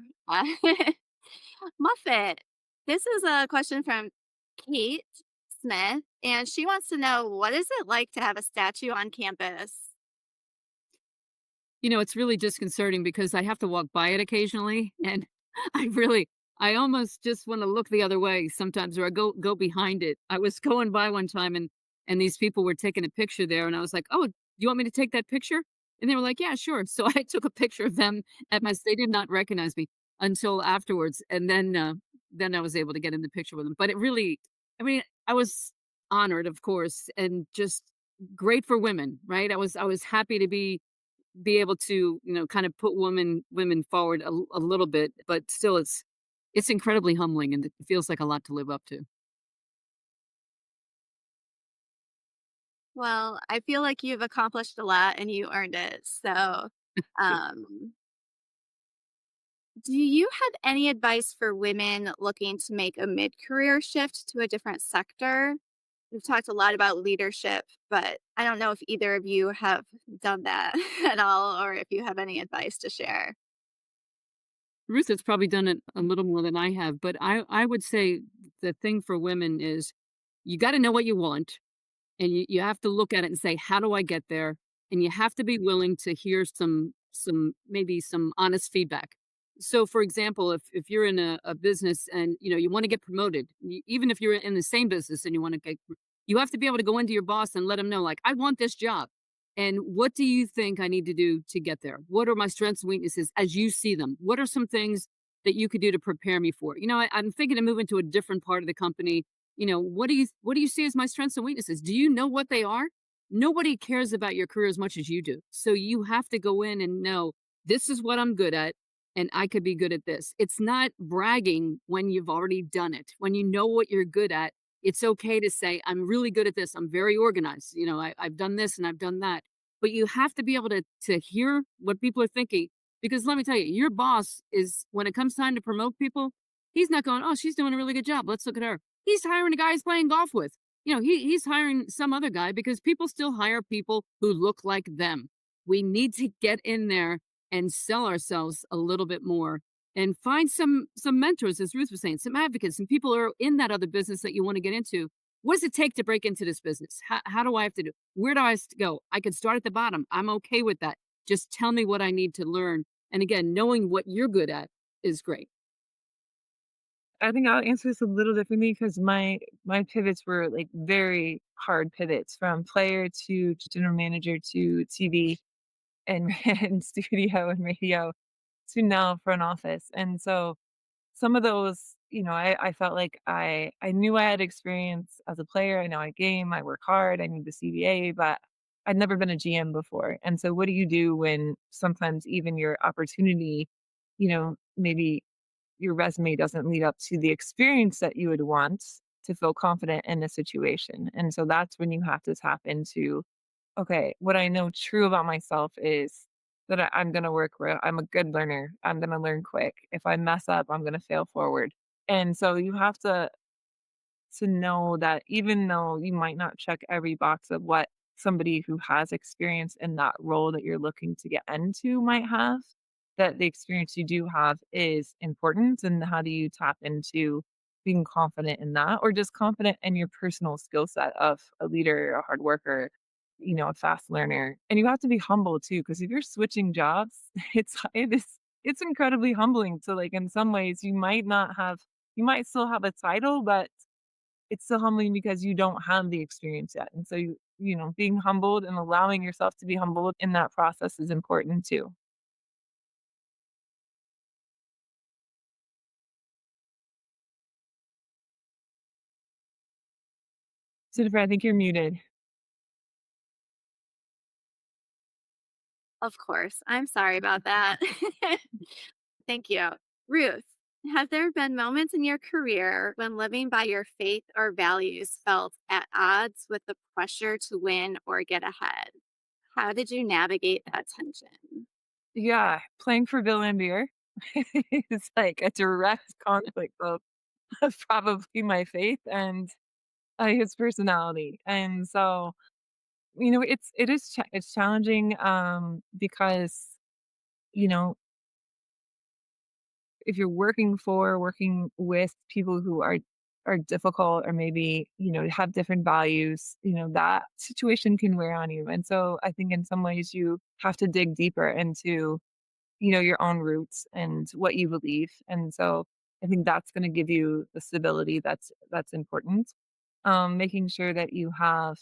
Muffet, this is a question from Kate Smith, and she wants to know, what is it like to have a statue on campus? It's really disconcerting because I have to walk by it occasionally, and I really I almost just wanna look the other way sometimes, or I go behind it. I was going by one time, and these people were taking a picture there, and I was like, "Oh, do you want me to take that picture?" And they were like, "Yeah, sure." So I took a picture of them at my they did not recognize me until afterwards, and then I was able to get in the picture with them. But it really I mean, I was honored, of course, and just great for women, right? I was happy to be able to, kind of put women forward a little bit, but still it's incredibly humbling and it feels like a lot to live up to. Well, I feel like you've accomplished a lot and you earned it. So, um, do you have any advice for women looking to make a mid career shift to a different sector? We've talked a lot about leadership, but I don't know if either of you have done that at all or if you have any advice to share. Ruth has probably done it a little more than I have, but I would say the thing for women is you got to know what you want. And you have to look at it and say, "How do I get there?" And you have to be willing to hear some maybe some honest feedback. So, for example, if you're in a business and, you wanna get promoted, even if you're in the same business and you have to be able to go into your boss and let him know, like, "I want this job, and what do you think I need to do to get there? What are my strengths and weaknesses as you see them? What are some things that you could do to prepare me for it? I'm thinking of moving to a different part of the company. What do you see as my strengths and weaknesses? Do you know what they are? Nobody cares about your career as much as you do. So you have to go in and know this is what I'm good at and I could be good at this. It's not bragging when you've already done it. When you know what you're good at, it's okay to say, I'm really good at this. I'm very organized. I've done this and I've done that. But you have to be able to hear what people are thinking. Because let me tell you, your boss is, when it comes time to promote people, he's not going, oh, she's doing a really good job. Let's look at her. He's hiring a guy he's playing golf with. He's hiring some other guy because people still hire people who look like them. We need to get in there and sell ourselves a little bit more and find some mentors, as Ruth was saying, some advocates, some people who are in that other business that you want to get into. What does it take to break into this business? How do I have to do? Where do go? I could start at the bottom. I'm okay with that. Just tell me what I need to learn. And again, knowing what you're good at is great. I think I'll answer this a little differently because my pivots were like very hard pivots from player to general manager to TV and, and studio and radio to now front office. And so some of those, I felt like I knew I had experience as a player. I know I game, I work hard, I need the CBA, but I'd never been a GM before. And so what do you do when sometimes even your opportunity, maybe your resume doesn't lead up to the experience that you would want to feel confident in a situation. And so that's when you have to tap into, okay, what I know true about myself is that I'm going to work I'm a good learner. I'm going to learn quick. If I mess up, I'm going to fail forward. And so you have to know that even though you might not check every box of what somebody who has experience in that role that you're looking to get into might have, that the experience you do have is important. And how do you tap into being confident in that, or just confident in your personal skill set of a leader, a hard worker, a fast learner. And you have to be humble too, because if you're switching jobs, it's incredibly humbling to, like, in some ways you might still have a title, but it's still humbling because you don't have the experience yet. And so being humbled and allowing yourself to be humbled in that process is important too. Jennifer, I think you're muted. Of course. I'm sorry about that. Thank you. Ruth, have there been moments in your career when living by your faith or values felt at odds with the pressure to win or get ahead? How did you navigate that tension? Yeah, playing for Bill Lambier is like a direct conflict of probably my faith and his personality. And so, it's challenging because, you know, if you're working with people who are difficult or maybe, have different values, that situation can wear on you. And so I think in some ways you have to dig deeper into, your own roots and what you believe. And so I think that's going to give you the stability that's important. Making sure that you have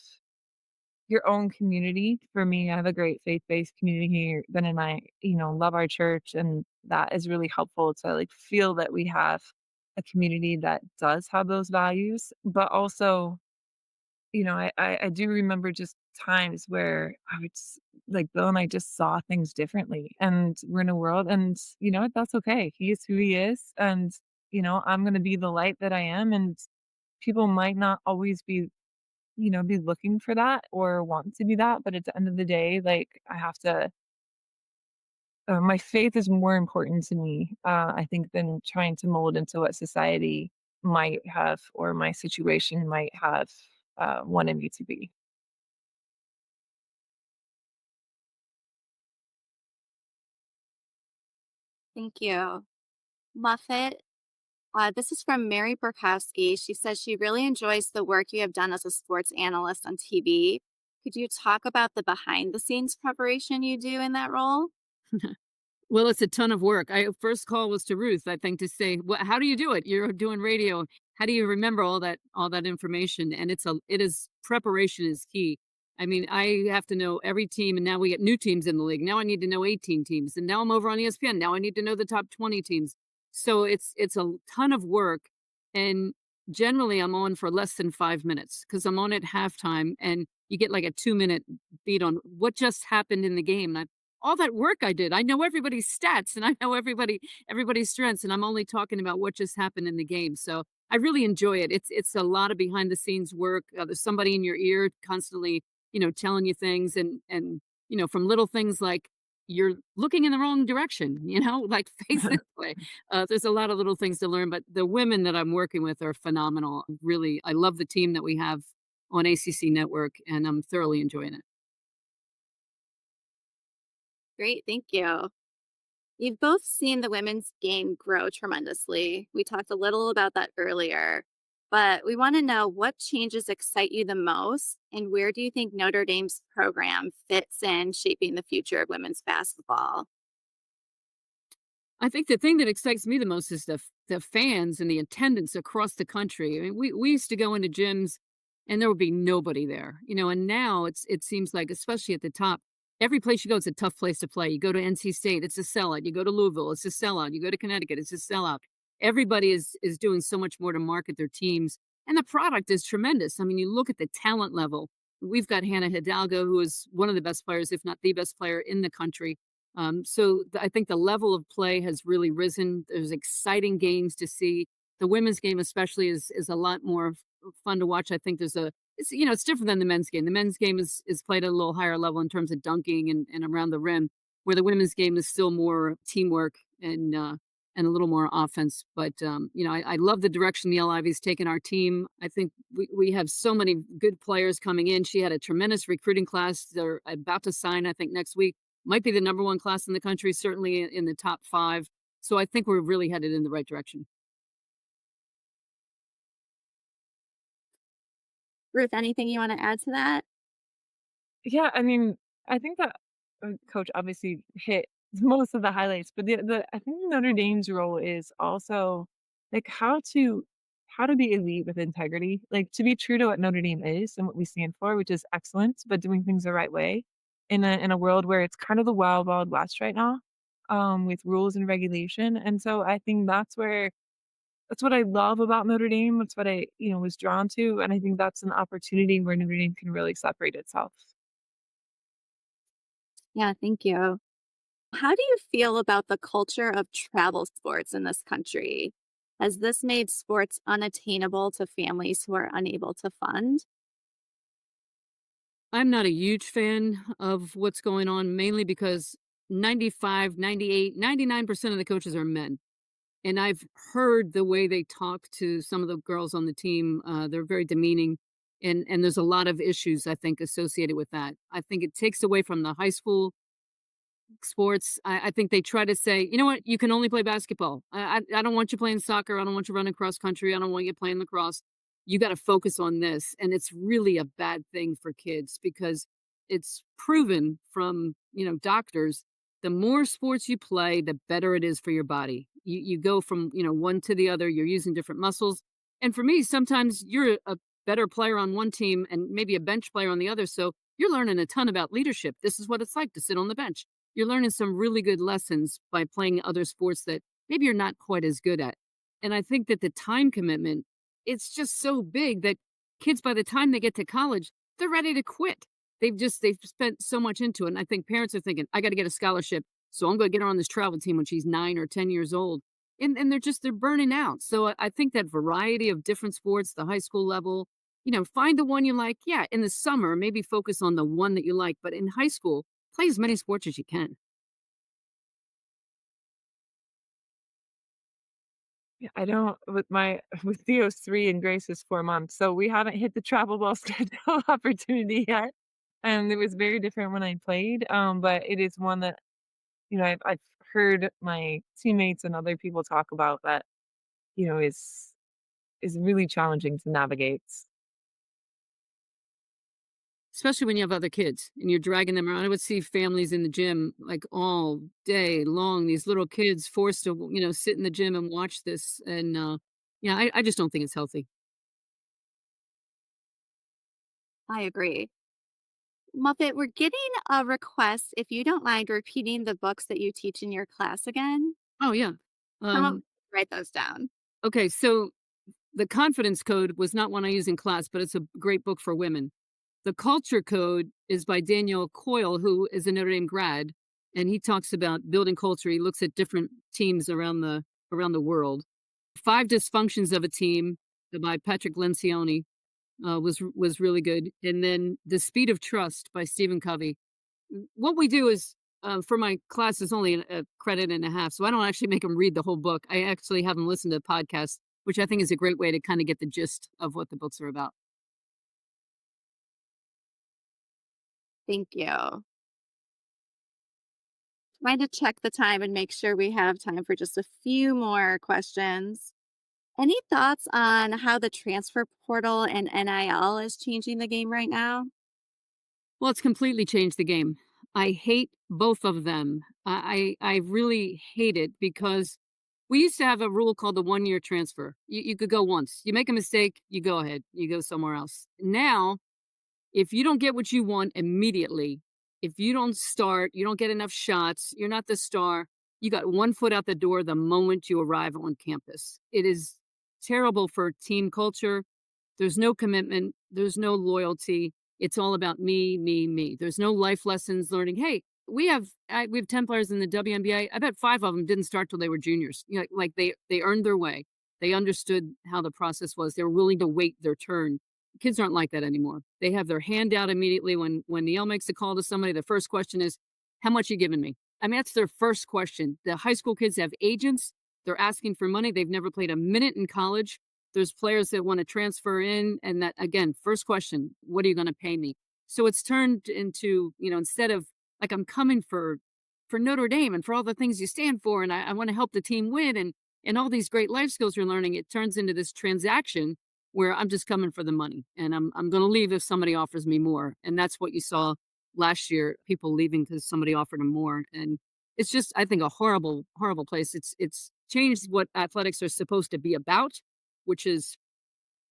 your own community. For me, I have a great faith-based community here. Ben and I, love our church, and that is really helpful to, like, feel that we have a community that does have those values. But also, I do remember just times where I would like Bill and I just saw things differently, and we're in a world, and you know what, that's okay. He is who he is, and I'm going to be the light that I am, and people might not always be looking for that or want to be that. But at the end of the day, like, I have to, my faith is more important to me, I think, than trying to mold into what society might have or my situation might have wanted me to be. Thank you. Muffet, this is from Mary Burkowski. She says she really enjoys the work you have done as a sports analyst on TV. Could you talk about the behind the scenes preparation you do in that role? Well, it's a ton of work. I first call was to Ruth, I think, to say, "Well, how do you do it? You're doing radio. How do you remember all that information?" And it is preparation is key. I mean, I have to know every team, and now we get new teams in the league. Now I need to know 18 teams, and now I'm over on ESPN. Now I need to know the top 20 teams. So it's a ton of work, and generally I'm on for less than 5 minutes because I'm on at halftime, and you get like a 2 minute beat on what just happened in the game. All that work I did. I know everybody's stats and I know everybody's strengths, and I'm only talking about what just happened in the game. So I really enjoy it. It's a lot of behind the scenes work. There's somebody in your ear constantly, telling you things, and from little things like you're looking in the wrong direction, like face this way. There's a lot of little things to learn, but the women that I'm working with are phenomenal. Really, I love the team that we have on ACC Network, and I'm thoroughly enjoying it. Great, thank you. You've both seen the women's game grow tremendously. We talked a little about that earlier, but we want to know what changes excite you the most and where do you think Notre Dame's program fits in shaping the future of women's basketball? I think the thing that excites me the most is the fans and the attendance across the country. I mean, we used to go into gyms and there would be nobody there, and now it seems like, especially at the top, every place you go, it's a tough place to play. You go to NC State, it's a sellout. You go to Louisville, it's a sellout. You go to Connecticut, it's a sellout. Everybody is doing so much more to market their teams, and the product is tremendous. I mean, you look at the talent level. We've got Hannah Hidalgo, who is one of the best players, if not the best player in the country. I think the level of play has really risen. There's exciting games to see. The women's game, especially, is a lot more fun to watch. I think it's different than the men's game. The men's game is played at a little higher level in terms of dunking and around the rim, where the women's game is still more teamwork and and a little more offense. But, I love the direction Neil Ivy's taken our team. I think we have so many good players coming in. She had a tremendous recruiting class. They're about to sign, I think, next week. Might be the number one class in the country, certainly in the top five. So I think we're really headed in the right direction. Ruth, anything you want to add to that? Yeah, I mean, I think that coach obviously hit most of the highlights, but the I think Notre Dame's role is also like how to be elite with integrity, like to be true to what Notre Dame is and what we stand for, which is excellence, but doing things the right way in a world where it's kind of the wild, wild west right now, with rules and regulation. And so I think that's what I love about Notre Dame. That's what I was drawn to. And I think that's an opportunity where Notre Dame can really separate itself. Yeah, thank you. How do you feel about the culture of travel sports in this country? Has this made sports unattainable to families who are unable to fund? I'm not a huge fan of what's going on, mainly because 95, 98, 99% of the coaches are men. And I've heard the way they talk to some of the girls on the team. They're very demeaning. And there's a lot of issues, I think, associated with that. I think it takes away from the high school sports. I think they try to say, you know what, you can only play basketball. I don't want you playing soccer. I don't want you running cross country. I don't want you playing lacrosse. You got to focus on this. And it's really a bad thing for kids because it's proven from, doctors, the more sports you play, the better it is for your body. You go from, one to the other, you're using different muscles. And for me, sometimes you're a better player on one team and maybe a bench player on the other. So you're learning a ton about leadership. This is what it's like to sit on the bench. You're learning some really good lessons by playing other sports that maybe you're not quite as good at. And I think that the time commitment, it's just so big that kids, by the time they get to college, they're ready to quit. They've spent so much into it. And I think parents are thinking, I got to get a scholarship. So I'm going to get her on this travel team when she's 9 or 10 years old. And they're burning out. So I think that variety of different sports, the high school level, find the one you like. Yeah. In the summer, maybe focus on the one that you like. But in high school, play as many sports as you can. Yeah, I don't with my with Theo's 3 and Grace's 4 months, so we haven't hit the travel ball schedule opportunity yet, and it was very different when I played, but it is one that, I've heard my teammates and other people talk about that, is really challenging to navigate. Especially when you have other kids and you're dragging them around. I would see families in the gym like all day long, these little kids forced to, sit in the gym and watch this. And yeah, I just don't think it's healthy. I agree. Muffet, we're getting a request if you don't mind repeating the books that you teach in your class again. Oh yeah. Someone Um, write those down. okay, so the confidence code was not one I use in class, but it's a great book for women. The culture code is by Daniel Coyle, who is a Notre Dame grad, and he talks about building culture. He looks at different teams around the world. Five dysfunctions of a team by Patrick Lencioni was really good, and then the speed of trust by Stephen Covey. What we do is for my class is only a credit and a half, so I don't actually make them read the whole book. I actually have them listen to the podcast, which I think is a great way to kind of get the gist of what the books are about. Thank you. Trying to check the time and make sure we have time for just a few more questions. Any thoughts on how the transfer portal and NIL is changing the game right now? Well, it's completely changed the game. I hate both of them. I really hate it because we used to have a rule called the 1 year transfer. You could go once. You make a mistake, you go ahead. You go somewhere else. Now, if you don't get what you want immediately, if you don't start, you don't get enough shots, you're not the star, you got one foot out the door the moment you arrive on campus. It is terrible for team culture. There's no commitment, there's no loyalty. It's all about me, me, me. There's no life lessons learning. Hey, we have 10 players in the WNBA. I bet 5 of them didn't start till they were juniors. Like they earned their way. They understood how the process was. They were willing to wait their turn. Kids aren't like that anymore. They have their hand out immediately when Neil makes a call to somebody. The first question is, "How much you giving me?" I mean, that's their first question. The high school kids have agents. They're asking for money. They've never played a minute in college. There's players that want to transfer in. And that, again, first question, what are you going to pay me? So it's turned into, instead of like, I'm coming for Notre Dame and for all the things you stand for, and I want to help the team win and all these great life skills you're learning, it turns into this transaction where I'm just coming for the money and I'm going to leave if somebody offers me more. And that's what you saw last year, people leaving because somebody offered them more. And it's just, I think, a horrible, horrible place. It's changed what athletics are supposed to be about, which is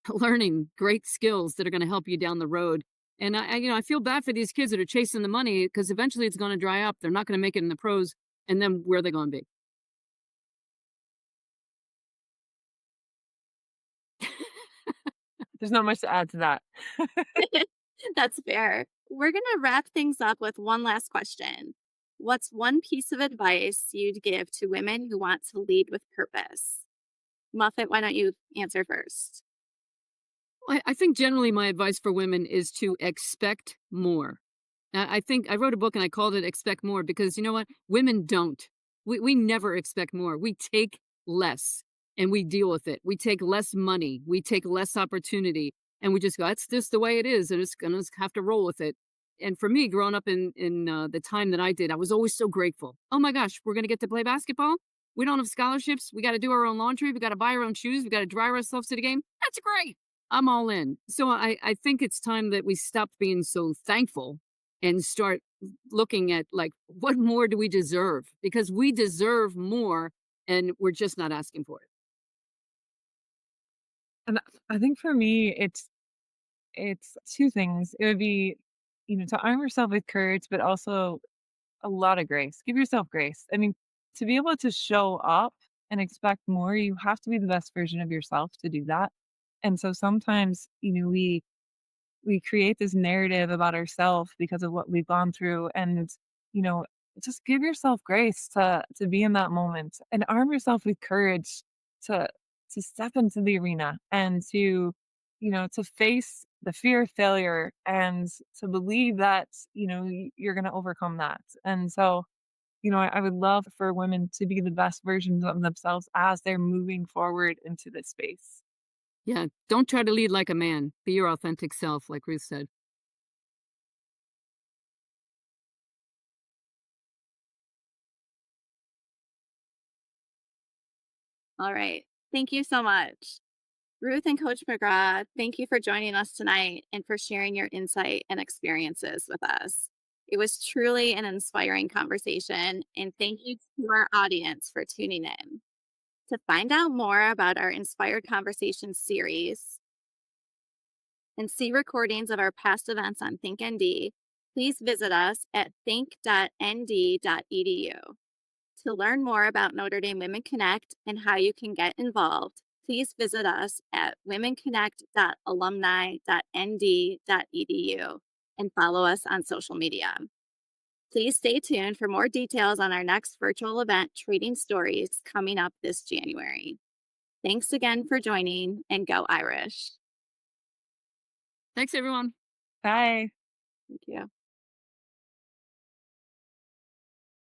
learning great skills that are going to help you down the road. And I feel bad for these kids that are chasing the money because eventually it's going to dry up. They're not going to make it in the pros, and then where are they going to be? There's not much to add to that. That's fair. We're going to wrap things up with one last question. What's one piece of advice you'd give to women who want to lead with purpose? Muffet, why don't you answer first? I think generally my advice for women is to expect more. I think I wrote a book and I called it Expect More because you know what? Women don't. We never expect more. We take less and we deal with it. We take less money. We take less opportunity and we just go, that's just the way it is. And it's going to have to roll with it. And for me, growing up in the time that I did, I was always so grateful. Oh my gosh, we're going to get to play basketball. We don't have scholarships. We got to do our own laundry. We got to buy our own shoes. We got to drive ourselves to the game. That's great. I'm all in. So I think it's time that we stop being so thankful and start looking at like, what more do we deserve? Because we deserve more and we're just not asking for it. And I think for me, it's two things. It would be, to arm yourself with courage, but also a lot of grace. Give yourself grace. I mean, to be able to show up and expect more, you have to be the best version of yourself to do that. And so sometimes, we create this narrative about ourselves because of what we've gone through, and you know just give yourself grace to be in that moment and arm yourself with courage to step into the arena and to face the fear of failure and to believe that you're going to overcome that. And so I would love for women to be the best versions of themselves as they're moving forward into this space. Yeah. Don't try to lead like a man. Be your authentic self, like Ruth said. All right. Thank you so much. Ruth and Coach McGraw, thank you for joining us tonight and for sharing your insight and experiences with us. It was truly an inspiring conversation, and thank you to our audience for tuning in. To find out more about our Inspired Conversations series and see recordings of our past events on ThinkND, please visit us at think.nd.edu. To learn more about Notre Dame Women Connect and how you can get involved, please visit us at womenconnect.alumni.nd.edu and follow us on social media. Please stay tuned for more details on our next virtual event, Trading Stories, coming up this January. Thanks again for joining, and go Irish. Thanks, everyone. Bye. Thank you.